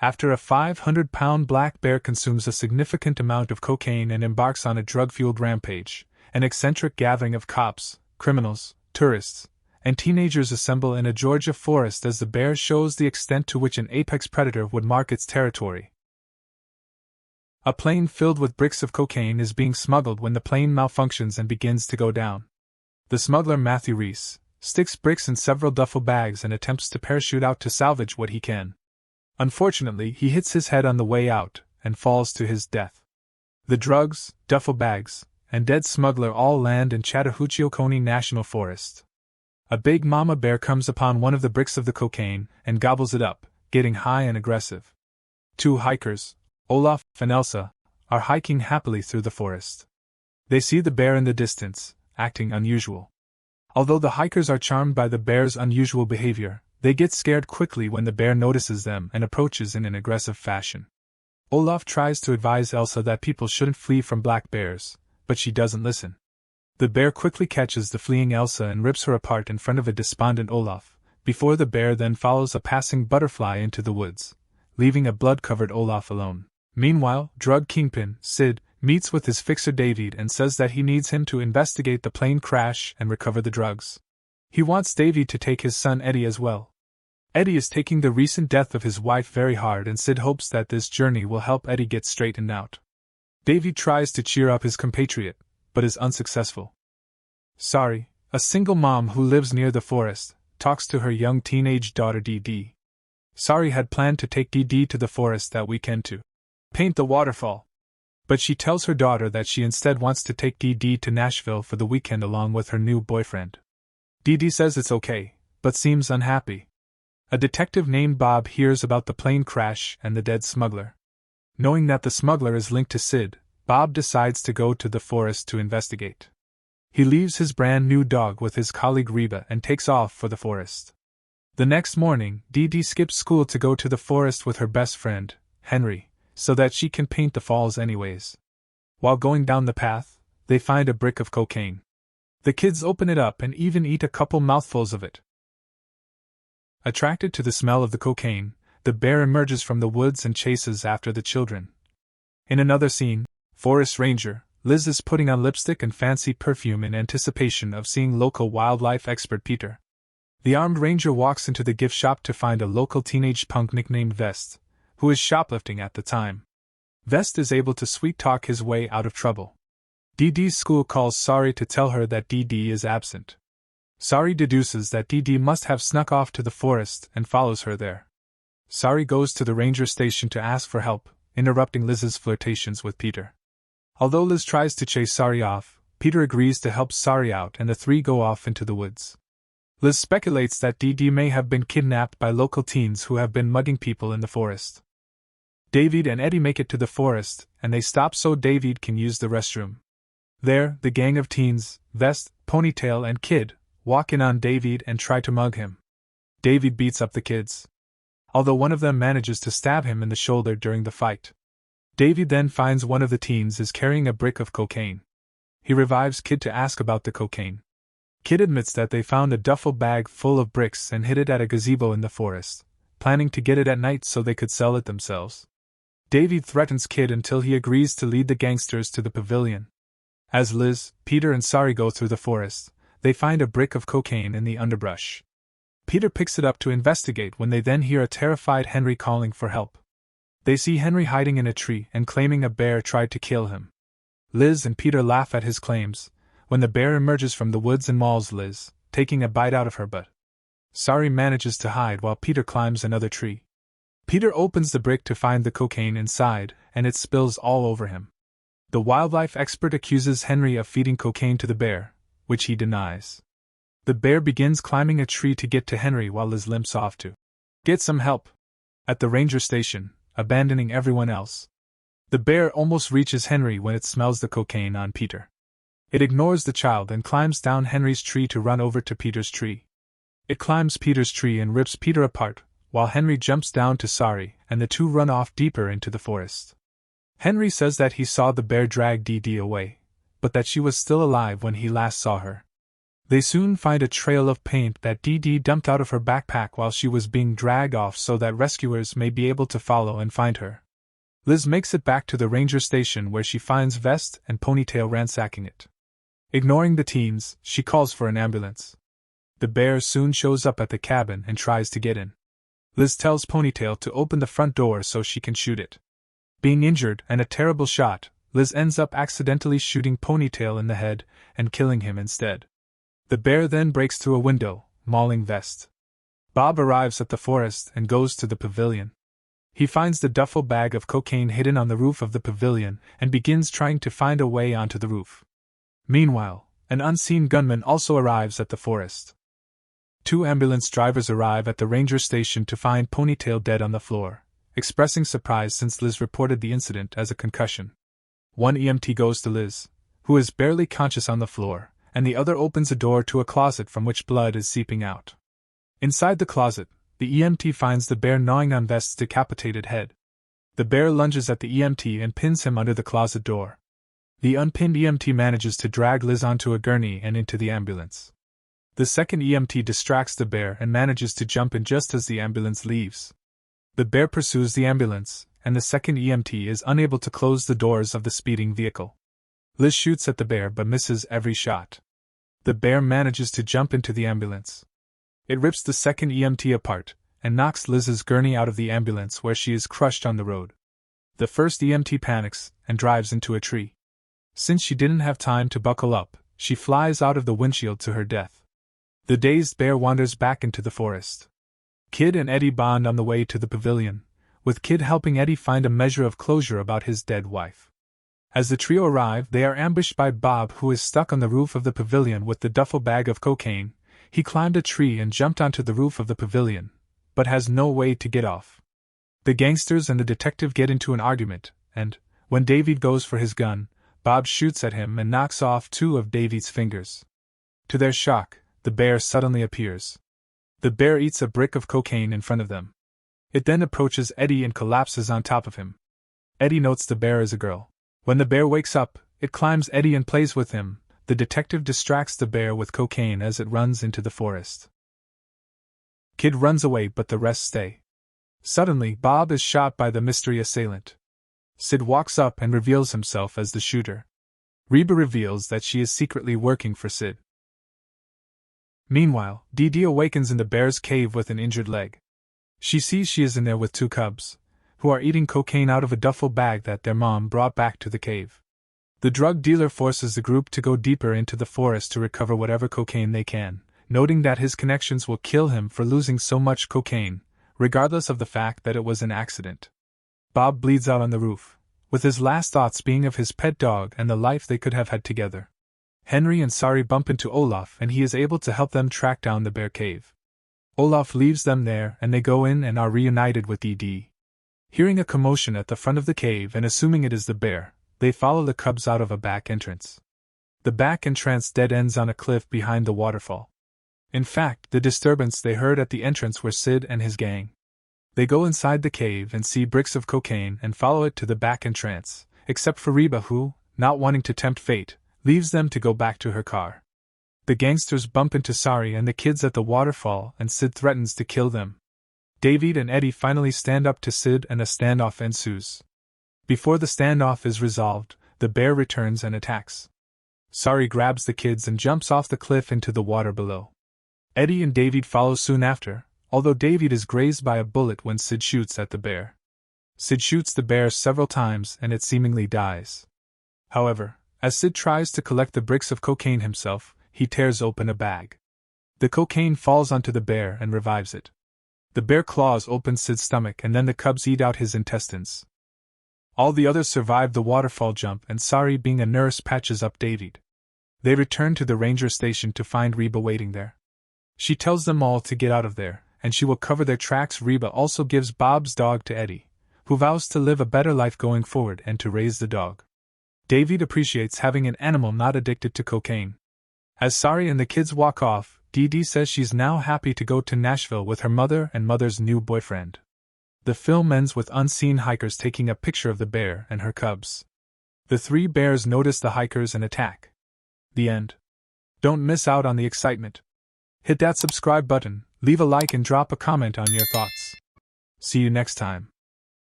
After a 500-pound black bear consumes a significant amount of cocaine and embarks on a drug-fueled rampage, an eccentric gathering of cops, criminals, tourists, and teenagers assemble in a Georgia forest as the bear shows the extent to which an apex predator would mark its territory. A plane filled with bricks of cocaine is being smuggled when the plane malfunctions and begins to go down. The smuggler Matthew Reese sticks bricks in several duffel bags and attempts to parachute out to salvage what he can. Unfortunately, he hits his head on the way out and falls to his death. The drugs, duffel bags, and dead smuggler all land in Chattahoochee Oconee National Forest. A big mama bear comes upon one of the bricks of the cocaine and gobbles it up, getting high and aggressive. Two hikers, Olaf and Elsa, are hiking happily through the forest. They see the bear in the distance, acting unusual. Although the hikers are charmed by the bear's unusual behavior, they get scared quickly when the bear notices them and approaches in an aggressive fashion. Olaf tries to advise Elsa that people shouldn't flee from black bears, but she doesn't listen. The bear quickly catches the fleeing Elsa and rips her apart in front of a despondent Olaf, before the bear then follows a passing butterfly into the woods, leaving a blood-covered Olaf alone. Meanwhile, drug kingpin, Sid, meets with his fixer David and says that he needs him to investigate the plane crash and recover the drugs. He wants David to take his son Eddie as well. Eddie is taking the recent death of his wife very hard, and Sid hopes that this journey will help Eddie get straightened out. David tries to cheer up his compatriot, but is unsuccessful. Sari, a single mom who lives near the forest, talks to her young teenage daughter Dee Dee. Sari had planned to take Dee Dee to the forest that weekend to paint the waterfall. But she tells her daughter that she instead wants to take Dee Dee to Nashville for the weekend along with her new boyfriend. Dee Dee says it's okay, but seems unhappy. A detective named Bob hears about the plane crash and the dead smuggler. Knowing that the smuggler is linked to Sid, Bob decides to go to the forest to investigate. He leaves his brand new dog with his colleague Reba and takes off for the forest. The next morning, Dee Dee skips school to go to the forest with her best friend, Henry, so that she can paint the falls anyways. While going down the path, they find a brick of cocaine. The kids open it up and even eat a couple mouthfuls of it. Attracted to the smell of the cocaine, the bear emerges from the woods and chases after the children. In another scene, Forest Ranger Liz is putting on lipstick and fancy perfume in anticipation of seeing local wildlife expert Peter. The armed ranger walks into the gift shop to find a local teenage punk nicknamed Vest, who is shoplifting at the time. Vest is able to sweet-talk his way out of trouble. Dee Dee's school calls Sari to tell her that Dee Dee is absent. Sari deduces that Dee Dee must have snuck off to the forest and follows her there. Sari goes to the ranger station to ask for help, interrupting Liz's flirtations with Peter. Although Liz tries to chase Sari off, Peter agrees to help Sari out and the three go off into the woods. Liz speculates that Dee Dee may have been kidnapped by local teens who have been mugging people in the forest. David and Eddie make it to the forest, and they stop so David can use the restroom. There, the gang of teens, Vest, Ponytail and Kid, walk in on David and try to mug him. David beats up the kids, although one of them manages to stab him in the shoulder during the fight. David then finds one of the teens is carrying a brick of cocaine. He revives Kid to ask about the cocaine. Kid admits that they found a duffel bag full of bricks and hid it at a gazebo in the forest, planning to get it at night so they could sell it themselves. David threatens Kid until he agrees to lead the gangsters to the pavilion. As Liz, Peter and Sari go through the forest, they find a brick of cocaine in the underbrush. Peter picks it up to investigate when they then hear a terrified Henry calling for help. They see Henry hiding in a tree and claiming a bear tried to kill him. Liz and Peter laugh at his claims, when the bear emerges from the woods and mauls Liz, taking a bite out of her butt. Sari manages to hide while Peter climbs another tree. Peter opens the brick to find the cocaine inside, and it spills all over him. The wildlife expert accuses Henry of feeding cocaine to the bear, which he denies. The bear begins climbing a tree to get to Henry while Liz limps off to get some help. At the ranger station, abandoning everyone else, the bear almost reaches Henry when it smells the cocaine on Peter. It ignores the child and climbs down Henry's tree to run over to Peter's tree. It climbs Peter's tree and rips Peter apart, while Henry jumps down to Sari, and the two run off deeper into the forest. Henry says that he saw the bear drag Dee Dee away, but that she was still alive when he last saw her. They soon find a trail of paint that Dee Dee dumped out of her backpack while she was being dragged off so that rescuers may be able to follow and find her. Liz makes it back to the ranger station where she finds Vest and Ponytail ransacking it. Ignoring the teens, she calls for an ambulance. The bear soon shows up at the cabin and tries to get in. Liz tells Ponytail to open the front door so she can shoot it. Being injured and a terrible shot, Liz ends up accidentally shooting Ponytail in the head and killing him instead. The bear then breaks through a window, mauling Vest. Bob arrives at the forest and goes to the pavilion. He finds the duffel bag of cocaine hidden on the roof of the pavilion and begins trying to find a way onto the roof. Meanwhile, an unseen gunman also arrives at the forest. 2 ambulance drivers arrive at the ranger station to find Ponytail dead on the floor, expressing surprise since Liz reported the incident as a concussion. 1 EMT goes to Liz, who is barely conscious on the floor, and the other opens a door to a closet from which blood is seeping out. Inside the closet, the EMT finds the bear gnawing on Vest's decapitated head. The bear lunges at the EMT and pins him under the closet door. The unpinned EMT manages to drag Liz onto a gurney and into the ambulance. The second EMT distracts the bear and manages to jump in just as the ambulance leaves. The bear pursues the ambulance, and the second EMT is unable to close the doors of the speeding vehicle. Liz shoots at the bear but misses every shot. The bear manages to jump into the ambulance. It rips the second EMT apart and knocks Liz's gurney out of the ambulance where she is crushed on the road. The first EMT panics and drives into a tree. Since she didn't have time to buckle up, she flies out of the windshield to her death. The dazed bear wanders back into the forest. Kid and Eddie bond on the way to the pavilion, with Kid helping Eddie find a measure of closure about his dead wife. As the trio arrive, they are ambushed by Bob, who is stuck on the roof of the pavilion with the duffel bag of cocaine. He climbed a tree and jumped onto the roof of the pavilion, but has no way to get off. The gangsters and the detective get into an argument, and, when David goes for his gun, Bob shoots at him and knocks off 2 of David's fingers. To their shock, the bear suddenly appears. The bear eats a brick of cocaine in front of them. It then approaches Eddie and collapses on top of him. Eddie notes the bear is a girl. When the bear wakes up, it climbs Eddie and plays with him. The detective distracts the bear with cocaine as it runs into the forest. Kid runs away but the rest stay. Suddenly, Bob is shot by the mystery assailant. Sid walks up and reveals himself as the shooter. Reba reveals that she is secretly working for Sid. Meanwhile, Dee Dee awakens in the bear's cave with an injured leg. She sees she is in there with 2 cubs, who are eating cocaine out of a duffel bag that their mom brought back to the cave. The drug dealer forces the group to go deeper into the forest to recover whatever cocaine they can, noting that his connections will kill him for losing so much cocaine, regardless of the fact that it was an accident. Bob bleeds out on the roof, with his last thoughts being of his pet dog and the life they could have had together. Henry and Sari bump into Olaf and he is able to help them track down the bear cave. Olaf leaves them there and they go in and are reunited with Dee Dee. Hearing a commotion at the front of the cave and assuming it is the bear, they follow the cubs out of a back entrance. The back entrance dead ends on a cliff behind the waterfall. In fact, the disturbance they heard at the entrance were Sid and his gang. They go inside the cave and see bricks of cocaine and follow it to the back entrance, except for Reba who, not wanting to tempt fate, leaves them to go back to her car. The gangsters bump into Sari and the kids at the waterfall and Sid threatens to kill them. David and Eddie finally stand up to Sid and a standoff ensues. Before the standoff is resolved, the bear returns and attacks. Sari grabs the kids and jumps off the cliff into the water below. Eddie and David follow soon after, although David is grazed by a bullet when Sid shoots at the bear. Sid shoots the bear several times and it seemingly dies. However, as Sid tries to collect the bricks of cocaine himself, he tears open a bag. The cocaine falls onto the bear and revives it. The bear claws open Sid's stomach and then the cubs eat out his intestines. All the others survive the waterfall jump and Sari, being a nurse, patches up David. They return to the ranger station to find Reba waiting there. She tells them all to get out of there, and she will cover their tracks. Reba also gives Bob's dog to Eddie, who vows to live a better life going forward and to raise the dog. David appreciates having an animal not addicted to cocaine. As Sari and the kids walk off, Dee Dee says she's now happy to go to Nashville with her mother and mother's new boyfriend. The film ends with unseen hikers taking a picture of the bear and her cubs. The 3 bears notice the hikers and attack. The end. Don't miss out on the excitement. Hit that subscribe button, leave a like, and drop a comment on your thoughts. See you next time.